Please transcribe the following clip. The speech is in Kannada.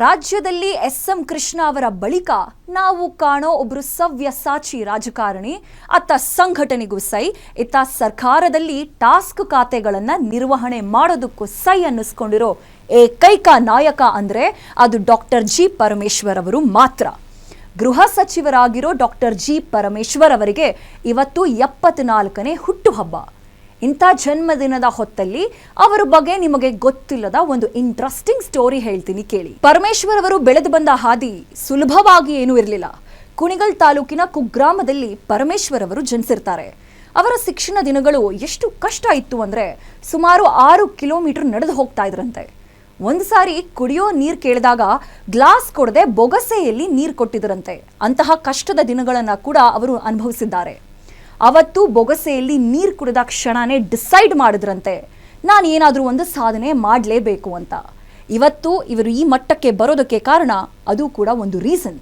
ರಾಜ್ಯದಲ್ಲಿ ಎಸ್.ಎಂ. ಕೃಷ್ಣ ಅವರ ಬಳಿಕ ನಾವು ಕಾಣೋ ಒಬ್ಬರು ಸವ್ಯಸಾಚಿ ರಾಜಕಾರಣಿ, ಅತ್ತ ಸಂಘಟನೆಗೂ ಸೈ, ಇತ್ತ ಸರ್ಕಾರದಲ್ಲಿ ಟಾಸ್ಕ್ ಖಾತೆಗಳನ್ನು ನಿರ್ವಹಣೆ ಮಾಡೋದಕ್ಕೂ ಸೈ ಅನ್ನಿಸ್ಕೊಂಡಿರೋ ಏಕೈಕ ನಾಯಕ ಅಂದರೆ ಅದು ಡಾಕ್ಟರ್ ಜಿ ಪರಮೇಶ್ವರ್ ಅವರು ಮಾತ್ರ. ಗೃಹ ಸಚಿವರಾಗಿರೋ ಡಾಕ್ಟರ್ ಜಿ ಪರಮೇಶ್ವರ್ ಅವರಿಗೆ ಇವತ್ತು 74ನೇ ಹುಟ್ಟುಹಬ್ಬ. ಇಂಥ ಜನ್ಮದಿನದ ಹೊತ್ತಲ್ಲಿ ಅವರ ಬಗ್ಗೆ ನಿಮಗೆ ಗೊತ್ತಿಲ್ಲದ ಒಂದು ಇಂಟ್ರೆಸ್ಟಿಂಗ್ ಸ್ಟೋರಿ ಹೇಳ್ತೀನಿ ಕೇಳಿ. ಪರಮೇಶ್ವರ್ ಅವರು ಬೆಳೆದು ಬಂದ ಹಾದಿ ಸುಲಭವಾಗಿ ಏನೂ ಇರಲಿಲ್ಲ. ಕುಣಿಗಲ್ ತಾಲೂಕಿನ ಕುಗ್ರಾಮದಲ್ಲಿ ಪರಮೇಶ್ವರ್ ಅವರು ಜನಿಸಿರ್ತಾರೆ. ಅವರ ಶಿಕ್ಷಣ ದಿನಗಳು ಎಷ್ಟು ಕಷ್ಟ ಇತ್ತು ಅಂದರೆ ಸುಮಾರು 6 ಕಿಲೋಮೀಟರ್ ನಡೆದು ಹೋಗ್ತಾ ಇದ್ರಂತೆ. ಒಂದು ಸಾರಿ ಕುಡಿಯೋ ನೀರು ಕೇಳಿದಾಗ ಗ್ಲಾಸ್ ಕೊಡದೆ ಬೊಗಸೆಯಲ್ಲಿ ನೀರು ಕೊಟ್ಟಿದ್ರಂತೆ. ಅಂತಹ ಕಷ್ಟದ ದಿನಗಳನ್ನು ಕೂಡ ಅವರು ಅನುಭವಿಸಿದ್ದಾರೆ. ಅವತ್ತು ಬೊಗಸೆಯಲ್ಲಿ ನೀರು ಕುಡಿದ ಕ್ಷಣನೇ ಡಿಸೈಡ್ ಮಾಡಿದ್ರಂತೆ, ನಾನು ಏನಾದರೂ ಒಂದು ಸಾಧನೆ ಮಾಡಲೇಬೇಕು ಅಂತ. ಇವತ್ತು ಇವರು ಈ ಮಟ್ಟಕ್ಕೆ ಬರೋದಕ್ಕೆ ಕಾರಣ ಅದು ಕೂಡ ಒಂದು ರೀಸನ್.